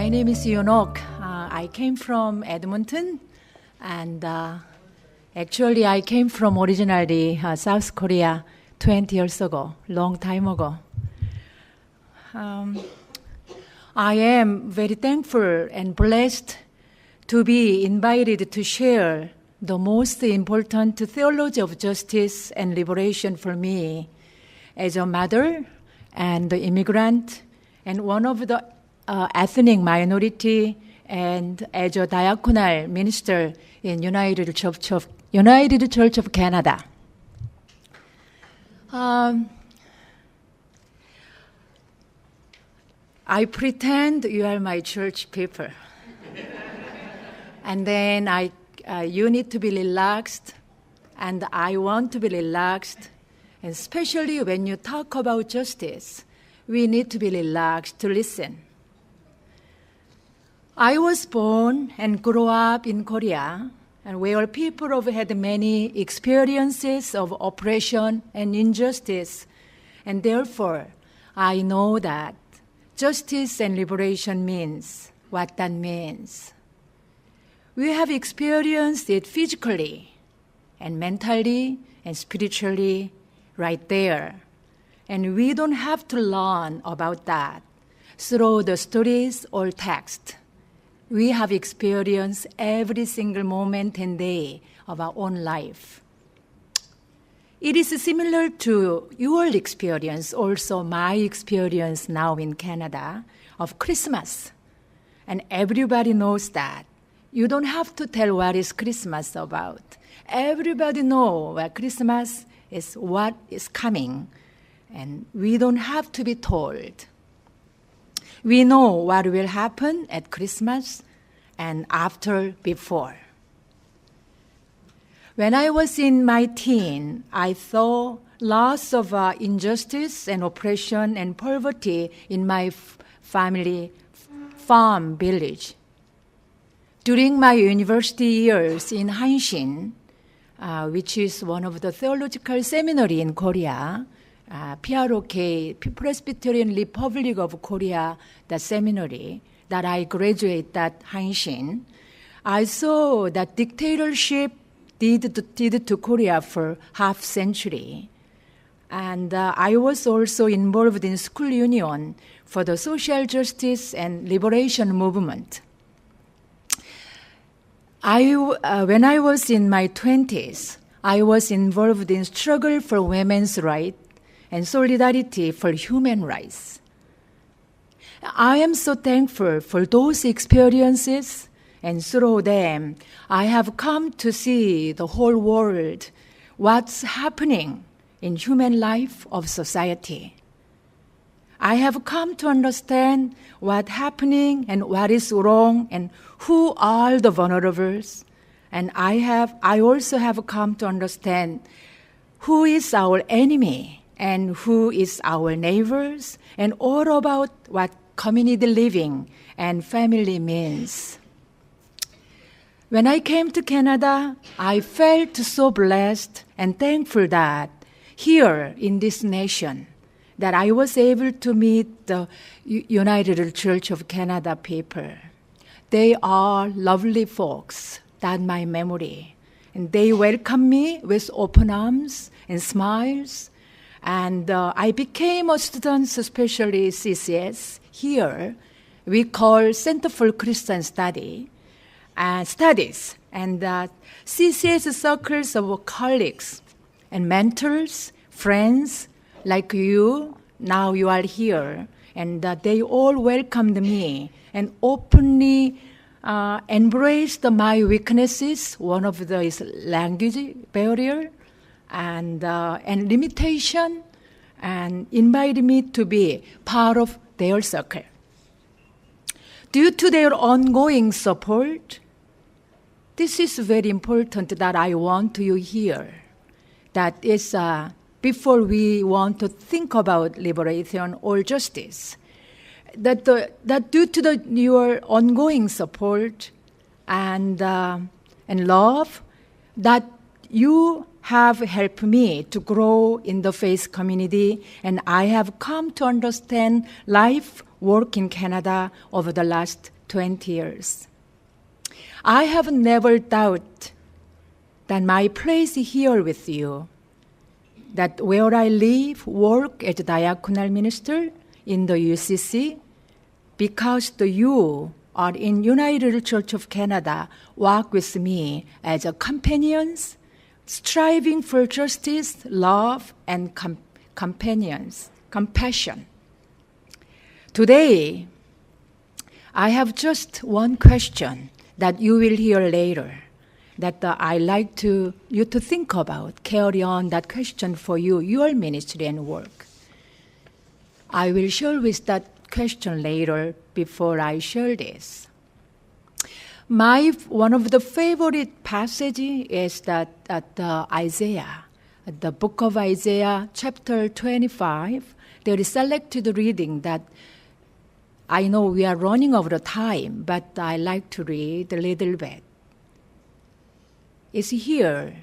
My name is Yoon Ok. I came from Edmonton, and actually I came from originally South Korea 20 years ago, long time ago. I am very thankful and blessed to be invited to share the most important theology of justice and liberation for me as a mother and the immigrant and one of the ethnic minority and as a diaconal minister in United Church of Canada. I pretend you are my church people. And then you need to be relaxed, and I want to be relaxed. And especially when you talk about justice, we need to be relaxed to listen. I was born and grew up in Korea, and where people have had many experiences of oppression and injustice, and therefore I know that justice and liberation means what that means. We have experienced it physically and mentally and spiritually right there, and we don't have to learn about that through the stories or text. We have experienced every single moment and day of our own life. It is similar to your experience, also my experience now in Canada, of Christmas. And everybody knows that. You don't have to tell what is Christmas about. Everybody knows that Christmas is what is coming, and we don't have to be told. We know what will happen at Christmas and after, before. When I was in my teen, I saw lots of injustice and oppression and poverty in my family farm village. During my university years in Hanshin, which is one of the theological seminary in Korea, PROK, Presbyterian Republic of Korea, the seminary that I graduated at Hanshin, I saw that dictatorship did to Korea for half century. And I was also involved in school union for the social justice and liberation movement. When I was in my 20s, I was involved in struggle for women's rights and solidarity for human rights. I am so thankful for those experiences, and through them, I have come to see the whole world, what's happening in human life of society. I have come to understand what's happening and what is wrong and who are the vulnerables. And I also have come to understand who is our enemy and who is our neighbors, and all about what community living and family means. When I came to Canada, I felt so blessed and thankful that here in this nation, that I was able to meet the United Church of Canada people. They are lovely folks, that's my memory. And they welcomed me with open arms and smiles. And I became a student, especially CCS. Here, we call Center for Christian Studies. And CCS circles of colleagues and mentors, friends like you. Now you are here. And they all welcomed me and openly embraced my weaknesses. One of them is language barrier and limitation, and invited me to be part of their circle. Due to their ongoing support, this is very important that I want you hear. That is, before we want to think about liberation or justice, that due to your ongoing support and love, that you have helped me to grow in the faith community, and I have come to understand life, work in Canada over the last 20 years. I have never doubted that my place here with you, that where I live, work as a diaconal minister in the UCC, because you are in United Church of Canada, walk with me as a companions, striving for justice, love, and compassion. Today, I have just one question that you will hear later, that I like you to think about, carry on that question for you, your ministry and work. I will share with that question later before I share this. One of the favorite passages is that at Isaiah, the book of Isaiah, chapter 25. There is selected reading that I know we are running over the time, but I like to read a little bit. It's here.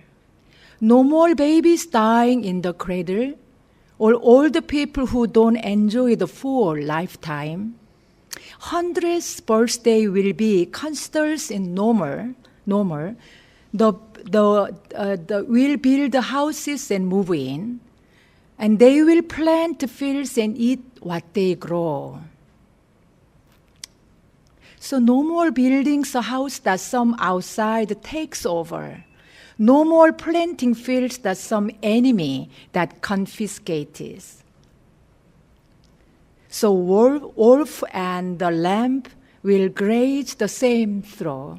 No more babies dying in the cradle, or old people who don't enjoy the full lifetime. 100th birthday will be considered in no more. Will build houses and move in, and they will plant fields and eat what they grow. So no more buildings a house that some outside takes over. No more planting fields that some enemy that confiscates. So wolf and the lamb will graze the same straw.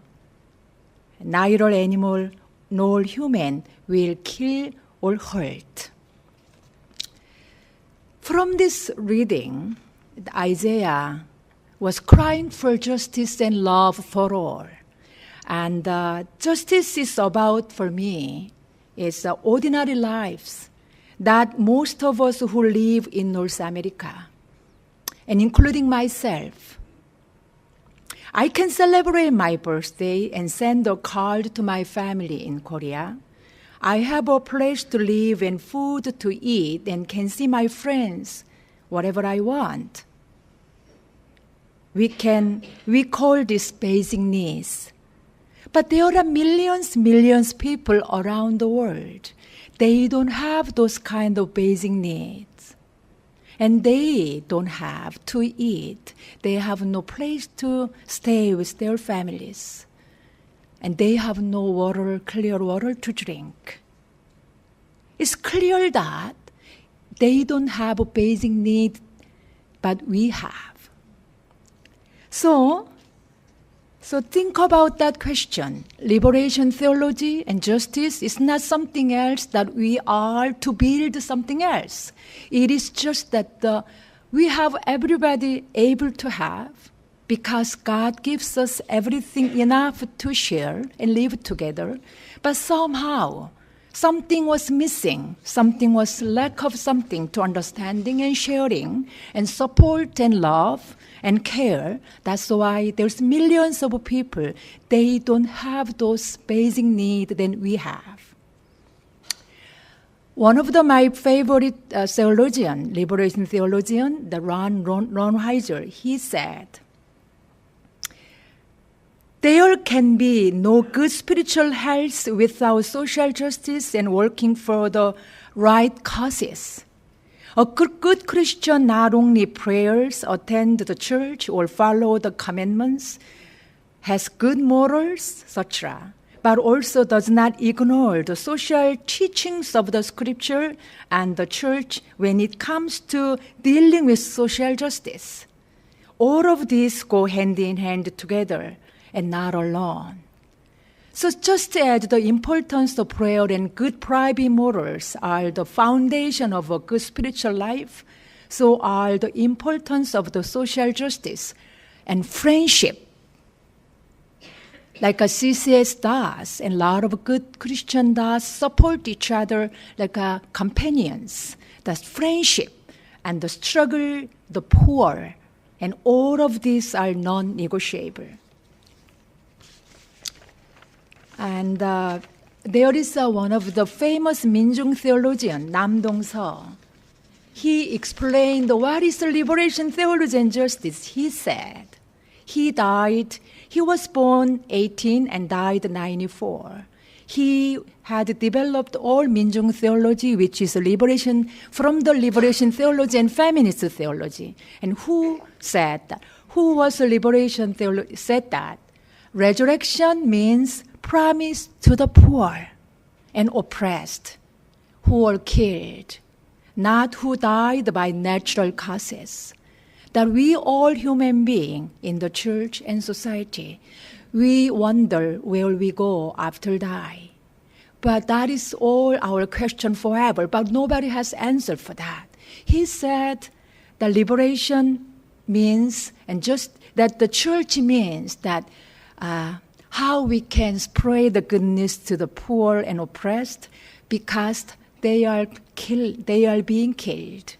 Neither animal nor human will kill or hurt. From this reading, Isaiah was crying for justice and love for all. And justice is about, for me, is ordinary lives that most of us who live in North America, and including myself. I can celebrate my birthday and send a card to my family in Korea. I have a place to live and food to eat and can see my friends whatever I want. We call this basic needs. But there are millions people around the world. They don't have those kind of basic needs. And they don't have to eat. They have no place to stay with their families. And they have no water, clear water to drink. It's clear that they don't have a basic need, but we have. So think about that question. Liberation theology and justice is not something else that we are to build something else. It is just that we have everybody able to have, because God gives us everything enough to share and live together. But somehow, something was missing. Something was lack of something to understanding and sharing and support and love and care. That's why there's millions of people, they don't have those basic needs that we have. One of my favorite theologian, liberation theologian, the Ron Heiser, he said, there can be no good spiritual health without social justice and working for the right causes. A good Christian not only prayers, attend the church, or follow the commandments, has good morals, etc., but also does not ignore the social teachings of the Scripture and the church when it comes to dealing with social justice. All of these go hand in hand together and not alone. So just as the importance of prayer and good private morals are the foundation of a good spiritual life, so are the importance of the social justice and friendship, like a CCS does, and a lot of good Christian does, support each other like companions. That's friendship and the struggle, the poor, and all of these are non-negotiable. And there is one of the famous Minjung theologian, Nam Dong-seo. He explained what is liberation theology and justice. He said, He died. He was born 18 and died 94. He had developed all Minjung theology, which is liberation from the liberation theology and feminist theology. And who said that? Who was a liberation theology? Said that resurrection means promise to the poor and oppressed who were killed, not who died by natural causes. That we all human beings in the church and society, we wonder where we go after die. But that is all our question forever, but nobody has answer for that. He said the liberation means, and just that the church means that how we can spread the goodness to the poor and oppressed because they are being killed.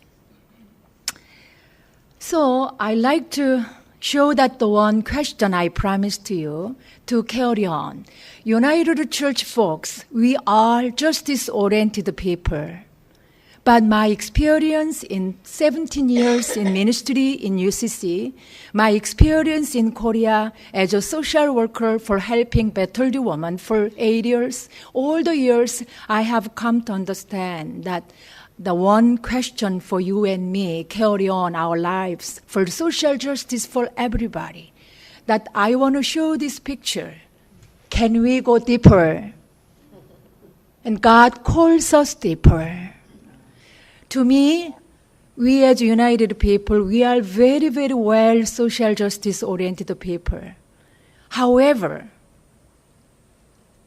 So I like to show that the one question I promised to you to carry on. United Church folks, we are justice-oriented people. But my experience in 17 years in ministry in UCC, my experience in Korea as a social worker for helping battered women for 8 years, all the years I have come to understand that the one question for you and me carry on our lives for social justice for everybody, that I want to show this picture. Can we go deeper? And God calls us deeper. To me, we as united people, we are very, very well social justice-oriented people. However,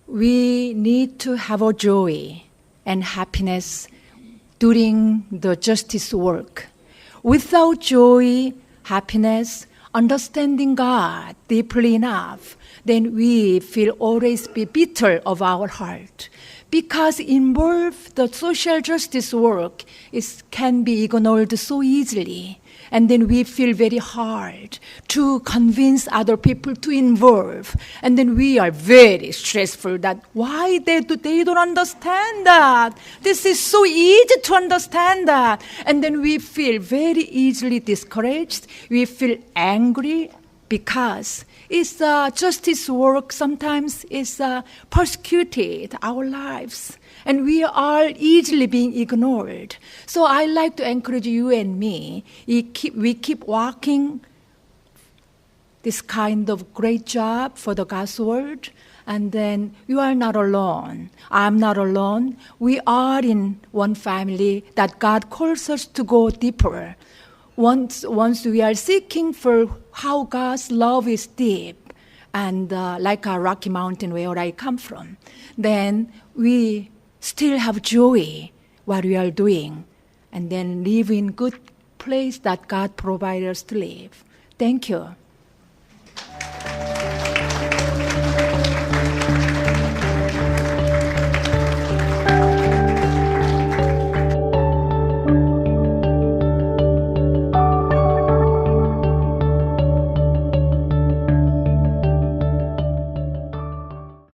we need to have a joy and happiness during the justice work. Without joy, happiness, understanding God deeply enough, then we feel always be bitter of our heart. Because involved the social justice work can be ignored so easily. And then we feel very hard to convince other people to involve. And then we are very stressful that why they don't understand that. This is so easy to understand that. And then we feel very easily discouraged. We feel angry because it's justice work sometimes is persecuted our lives. And we are easily being ignored. So I like to encourage you and me. We keep walking this kind of great job for the God's word. And then you are not alone. I'm not alone. We are in one family that God calls us to go deeper. Once we are seeking for how God's love is deep, and like a Rocky Mountain where I come from, then we still have joy what we are doing, and then live in good place that God provides us to live. Thank you.